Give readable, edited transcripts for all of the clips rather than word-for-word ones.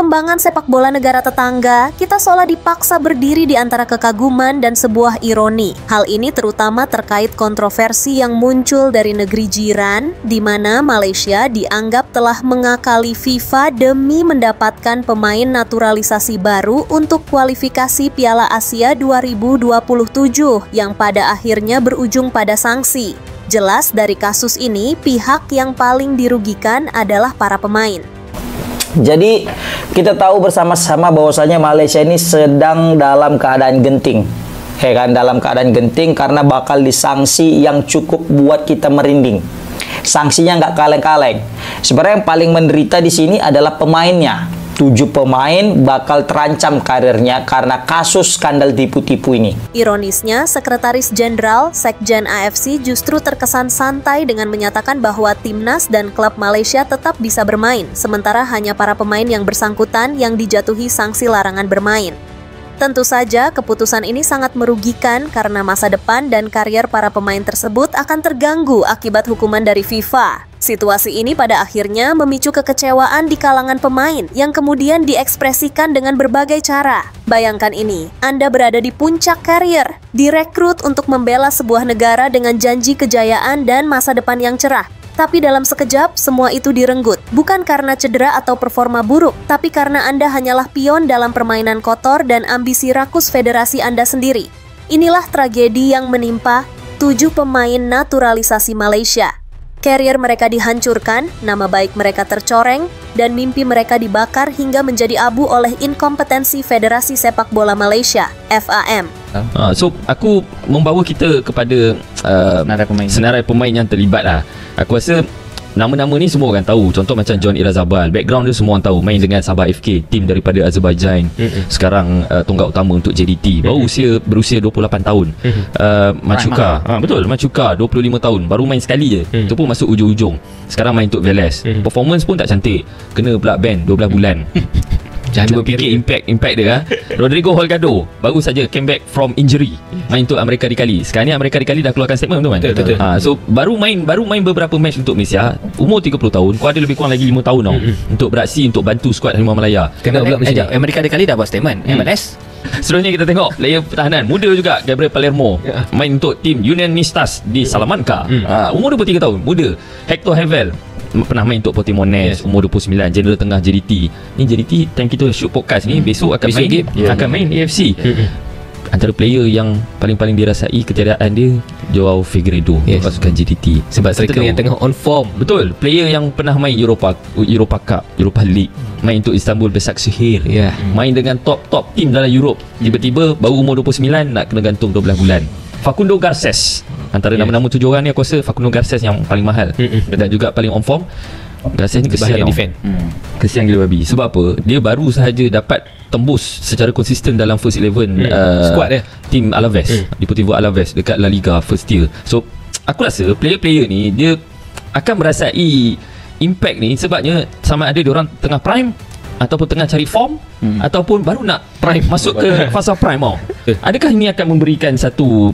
perkembangan sepak bola negara tetangga, kita seolah dipaksa berdiri di antara kekaguman dan sebuah ironi. Hal ini terutama terkait kontroversi yang muncul dari negeri jiran, di mana Malaysia dianggap telah mengakali FIFA demi mendapatkan pemain naturalisasi baru untuk kualifikasi Piala Asia 2027 yang pada akhirnya berujung pada sanksi. Jelas dari kasus ini, pihak yang paling dirugikan adalah para pemain. Jadi kita tahu bersama-sama bahwasanya Malaysia ini sedang dalam keadaan genting, ya kan, dalam keadaan genting karena bakal disanksi yang cukup buat kita merinding. Sanksinya nggak kaleng-kaleng. Sebenarnya yang paling menderita di sini adalah pemainnya. 7 pemain bakal terancam karirnya karena kasus skandal tipu-tipu ini. Ironisnya, Sekretaris Jenderal Sekjen AFC justru terkesan santai dengan menyatakan bahwa timnas dan klub Malaysia tetap bisa bermain, sementara hanya para pemain yang bersangkutan yang dijatuhi sanksi larangan bermain. Tentu saja, keputusan ini sangat merugikan karena masa depan dan karier para pemain tersebut akan terganggu akibat hukuman dari FIFA. Situasi ini pada akhirnya memicu kekecewaan di kalangan pemain yang kemudian diekspresikan dengan berbagai cara. Bayangkan ini, Anda berada di puncak karier, direkrut untuk membela sebuah negara dengan janji kejayaan dan masa depan yang cerah. Tapi dalam sekejap, semua itu direnggut. Bukan karena cedera atau performa buruk, tapi karena Anda hanyalah pion dalam permainan kotor dan ambisi rakus federasi Anda sendiri. Inilah tragedi yang menimpa 7 pemain naturalisasi Malaysia. Karier mereka dihancurkan, nama baik mereka tercoreng, dan mimpi mereka dibakar hingga menjadi abu oleh inkompetensi Federasi Sepak Bola Malaysia, FAM. So, aku membawa kita kepada senarai pemain yang terlibat lah. Aku rasa nama-nama ni semua orang tahu. Contoh macam John Irazabal, background dia semua orang tahu. Main dengan Sabah FK, tim daripada Azerbaijan. Sekarang tonggak utama untuk JDT. Baru berusia 28 tahun. Machuka, betul, Machuka 25 tahun. Baru main sekali je. Itu pun masuk ujung-ujung. Sekarang main untuk Velez. Performance pun tak cantik. Kena pula ban 12 bulan. Cuba fikir impact dia. Rodrigo Holgado baru saja came back from injury, main untuk Amerika Dikali. Sekarang ni Amerika Dikali dah keluarkan statement, betul kan? So baru main beberapa match untuk Malaysia. Umur 30 tahun. Kau ada lebih kurang lagi 5 tahun tau untuk beraksi untuk bantu skuad Harimau Malaya. Kena Amerika Dikali dah buat statement. MLS. Seterusnya kita tengok player pertahanan muda juga, Gabriel Palermo, main untuk tim Unionistas di Salamanca. Umur 23 tahun, muda. Hector Havel pernah main untuk Portimonense, umur 29, Jeneral Tengah JDT. Ni JDT time kita shoot podcast ni, besok akan main AFC. Antara player yang paling dirasai ketiadaan dia, Joao Figueiredo, pasukan JDT. Sebab striker yang tengah on form. Betul, player yang pernah main Europa Cup, Europa League, main untuk Istanbul Başakşehir, main dengan top tim dalam Europe. Tiba-tiba baru umur 29 nak kena gantung 12 bulan. Facundo Garces, antara nama-nama 7 orang ni aku rasa Facundo Garces yang paling mahal dan juga paling on form. Garces ni kesian kesian gila babi. Sebab apa? Dia baru sahaja dapat tembus secara konsisten dalam first 11 squad dia, tim Alaves, Deportivo Alaves dekat La Liga first tier. So aku rasa player-player ni dia akan merasai impact ni sebabnya sama ada diorang tengah prime ataupun tengah cari form ataupun baru nak prime, masuk ke fasa prime tau. Adakah ini akan memberikan satu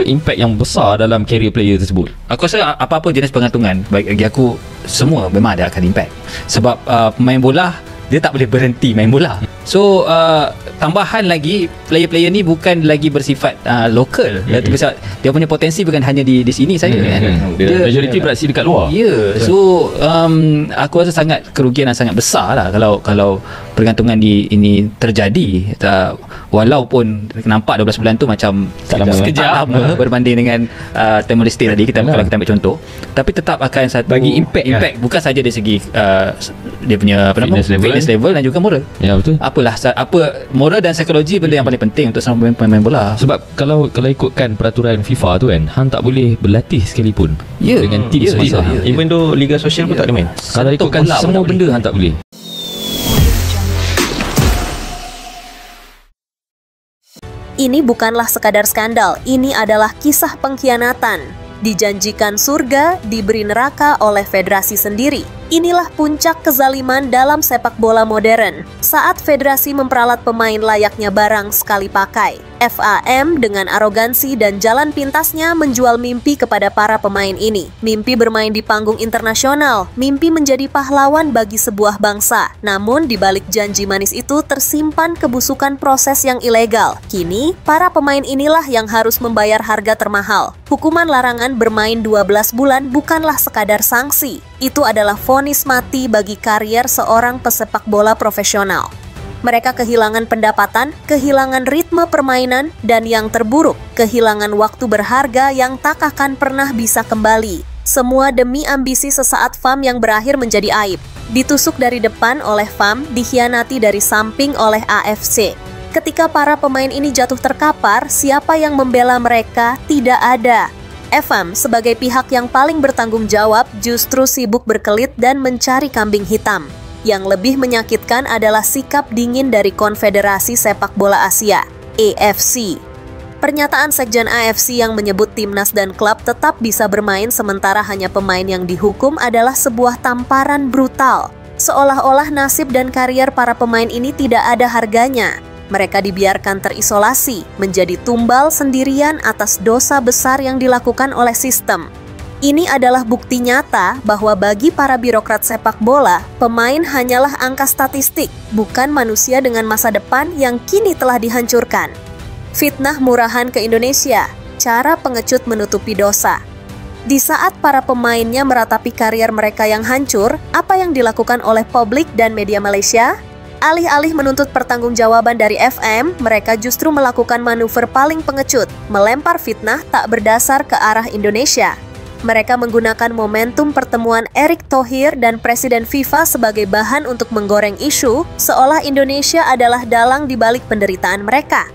impact yang besar dalam career player tersebut? Aku rasa apa-apa jenis pengantungan, baik bagi aku, semua memang ada akan impact. Sebab pemain bola dia tak boleh berhenti main bola. So tambahan lagi, player-player ni bukan lagi bersifat lokal. Dia punya potensi bukan hanya di sini saja kan. Dia majoriti beraksi dekat luar. So aku rasa sangat kerugian yang sangat besar lah kalau pergantungan ini terjadi. Walaupun nampak 12 bulan tu macam sekejap lama berbanding dengan Timor Leste tadi, kalau kita ambil contoh, tapi tetap akan bagi impact bukan saja dari segi dia punya fitness level dan juga moral. Ya, betul. Moral dan psikologi benda yang paling penting untuk seorang pemain bola. Sebab kalau ikutkan peraturan FIFA tu kan, hang tak boleh berlatih sekalipun dengan tim semasa. Even though Liga Sosial pun tak ada main. Kalau ikutkan semua benda hang tak boleh. Ini bukanlah sekadar skandal, ini adalah kisah pengkhianatan. Dijanjikan surga, diberi neraka oleh federasi sendiri. Inilah puncak kezaliman dalam sepak bola modern. Saat federasi memperalat pemain layaknya barang sekali pakai. FAM dengan arogansi dan jalan pintasnya menjual mimpi kepada para pemain ini. Mimpi bermain di panggung internasional, mimpi menjadi pahlawan bagi sebuah bangsa. Namun di balik janji manis itu tersimpan kebusukan proses yang ilegal. Kini, para pemain inilah yang harus membayar harga termahal. Hukuman larangan bermain 12 bulan bukanlah sekadar sanksi. Itu adalah vonis mati bagi karier seorang pesepak bola profesional. Mereka kehilangan pendapatan, kehilangan ritme permainan, dan yang terburuk, kehilangan waktu berharga yang tak akan pernah bisa kembali. Semua demi ambisi sesaat FAM yang berakhir menjadi aib. Ditusuk dari depan oleh FAM, dikhianati dari samping oleh AFC. Ketika para pemain ini jatuh terkapar, siapa yang membela mereka? Tidak ada. FAM sebagai pihak yang paling bertanggung jawab justru sibuk berkelit dan mencari kambing hitam. Yang lebih menyakitkan adalah sikap dingin dari Konfederasi Sepak Bola Asia, AFC. Pernyataan Sekjen AFC yang menyebut timnas dan klub tetap bisa bermain sementara hanya pemain yang dihukum adalah sebuah tamparan brutal. Seolah-olah nasib dan karier para pemain ini tidak ada harganya. Mereka dibiarkan terisolasi, menjadi tumbal sendirian atas dosa besar yang dilakukan oleh sistem. Ini adalah bukti nyata bahwa bagi para birokrat sepak bola, pemain hanyalah angka statistik, bukan manusia dengan masa depan yang kini telah dihancurkan. Fitnah murahan ke Indonesia, cara pengecut menutupi dosa. Di saat para pemainnya meratapi karier mereka yang hancur, apa yang dilakukan oleh publik dan media Malaysia? Alih-alih menuntut pertanggungjawaban dari FM, mereka justru melakukan manuver paling pengecut, melempar fitnah tak berdasar ke arah Indonesia. Mereka menggunakan momentum pertemuan Erick Thohir dan Presiden FIFA sebagai bahan untuk menggoreng isu, seolah Indonesia adalah dalang di balik penderitaan mereka.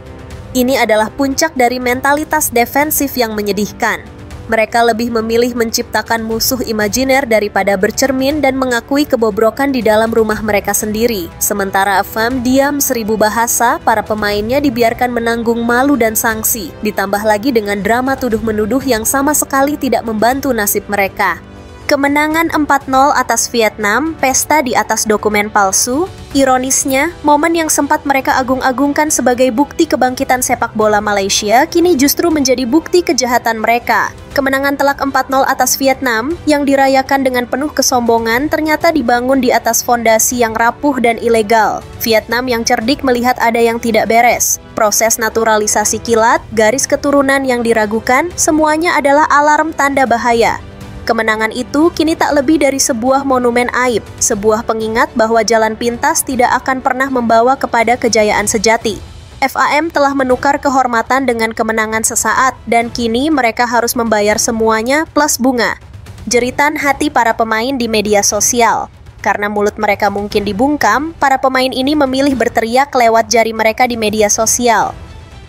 Ini adalah puncak dari mentalitas defensif yang menyedihkan. Mereka lebih memilih menciptakan musuh imajiner daripada bercermin dan mengakui kebobrokan di dalam rumah mereka sendiri. Sementara FAM diam 1000 bahasa, para pemainnya dibiarkan menanggung malu dan sanksi. Ditambah lagi dengan drama tuduh-menuduh yang sama sekali tidak membantu nasib mereka. Kemenangan 4-0 atas Vietnam, pesta di atas dokumen palsu. Ironisnya, momen yang sempat mereka agung-agungkan sebagai bukti kebangkitan sepak bola Malaysia kini justru menjadi bukti kejahatan mereka. Kemenangan telak 4-0 atas Vietnam yang dirayakan dengan penuh kesombongan ternyata dibangun di atas fondasi yang rapuh dan ilegal. Vietnam yang cerdik melihat ada yang tidak beres. Proses naturalisasi kilat, garis keturunan yang diragukan, semuanya adalah alarm tanda bahaya. Kemenangan itu kini tak lebih dari sebuah monumen aib, sebuah pengingat bahwa jalan pintas tidak akan pernah membawa kepada kejayaan sejati. FAM telah menukar kehormatan dengan kemenangan sesaat, dan kini mereka harus membayar semuanya plus bunga. Jeritan hati para pemain di media sosial. Karena mulut mereka mungkin dibungkam, para pemain ini memilih berteriak lewat jari mereka di media sosial.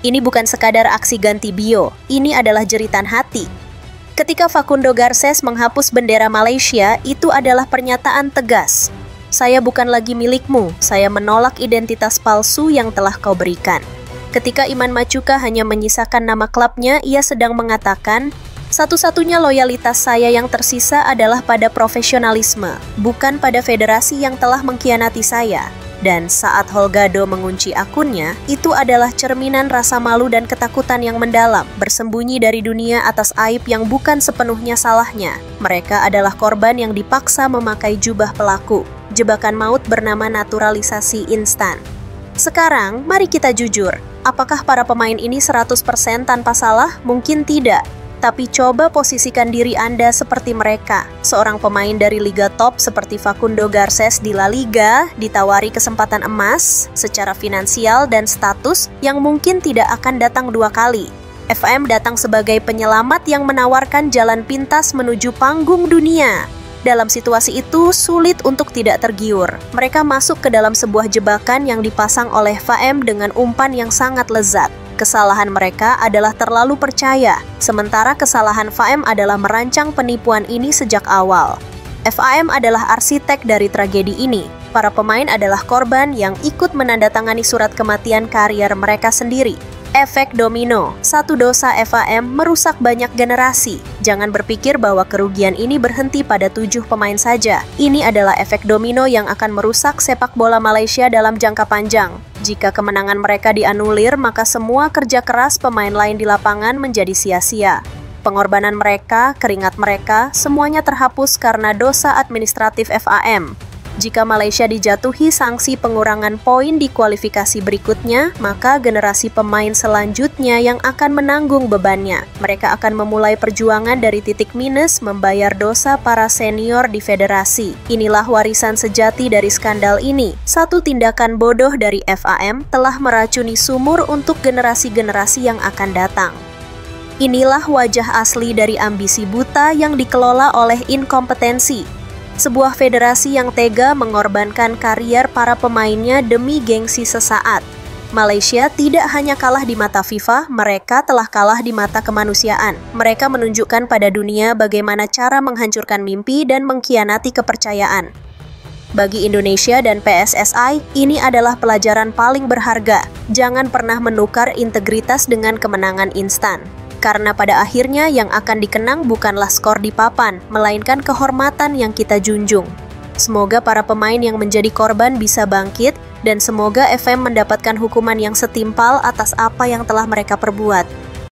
Ini bukan sekadar aksi ganti bio, ini adalah jeritan hati. Ketika Facundo Garcés menghapus bendera Malaysia, itu adalah pernyataan tegas. Saya bukan lagi milikmu, saya menolak identitas palsu yang telah kau berikan. Ketika Iman Machuca hanya menyisakan nama klubnya, ia sedang mengatakan, satu-satunya loyalitas saya yang tersisa adalah pada profesionalisme, bukan pada federasi yang telah mengkhianati saya. Dan saat Holgado mengunci akunnya, itu adalah cerminan rasa malu dan ketakutan yang mendalam, bersembunyi dari dunia atas aib yang bukan sepenuhnya salahnya. Mereka adalah korban yang dipaksa memakai jubah pelaku, jebakan maut bernama naturalisasi instan. Sekarang, mari kita jujur, apakah para pemain ini 100% tanpa salah? Mungkin tidak. Tapi coba posisikan diri Anda seperti mereka. Seorang pemain dari liga top seperti Facundo Garcés di La Liga ditawari kesempatan emas secara finansial dan status yang mungkin tidak akan datang 2 kali. FM datang sebagai penyelamat yang menawarkan jalan pintas menuju panggung dunia. Dalam situasi itu, sulit untuk tidak tergiur. Mereka masuk ke dalam sebuah jebakan yang dipasang oleh FM dengan umpan yang sangat lezat. Kesalahan mereka adalah terlalu percaya, sementara kesalahan FAM adalah merancang penipuan ini sejak awal. FAM adalah arsitek dari tragedi ini. Para pemain adalah korban yang ikut menandatangani surat kematian karier mereka sendiri. Efek domino, satu dosa FAM merusak banyak generasi. Jangan berpikir bahwa kerugian ini berhenti pada 7 pemain saja. Ini adalah efek domino yang akan merusak sepak bola Malaysia dalam jangka panjang. Jika kemenangan mereka dianulir, maka semua kerja keras pemain lain di lapangan menjadi sia-sia. Pengorbanan mereka, keringat mereka, semuanya terhapus karena dosa administratif FAM. Jika Malaysia dijatuhi sanksi pengurangan poin di kualifikasi berikutnya, maka generasi pemain selanjutnya yang akan menanggung bebannya. Mereka akan memulai perjuangan dari titik minus membayar dosa para senior di federasi. Inilah warisan sejati dari skandal ini. Satu tindakan bodoh dari FAM telah meracuni sumur untuk generasi-generasi yang akan datang. Inilah wajah asli dari ambisi buta yang dikelola oleh inkompetensi. Sebuah federasi yang tega mengorbankan karier para pemainnya demi gengsi sesaat. Malaysia tidak hanya kalah di mata FIFA, mereka telah kalah di mata kemanusiaan. Mereka menunjukkan pada dunia bagaimana cara menghancurkan mimpi dan mengkhianati kepercayaan. Bagi Indonesia dan PSSI, ini adalah pelajaran paling berharga. Jangan pernah menukar integritas dengan kemenangan instan. Karena pada akhirnya yang akan dikenang bukanlah skor di papan, melainkan kehormatan yang kita junjung. Semoga para pemain yang menjadi korban bisa bangkit, dan semoga FM mendapatkan hukuman yang setimpal atas apa yang telah mereka perbuat.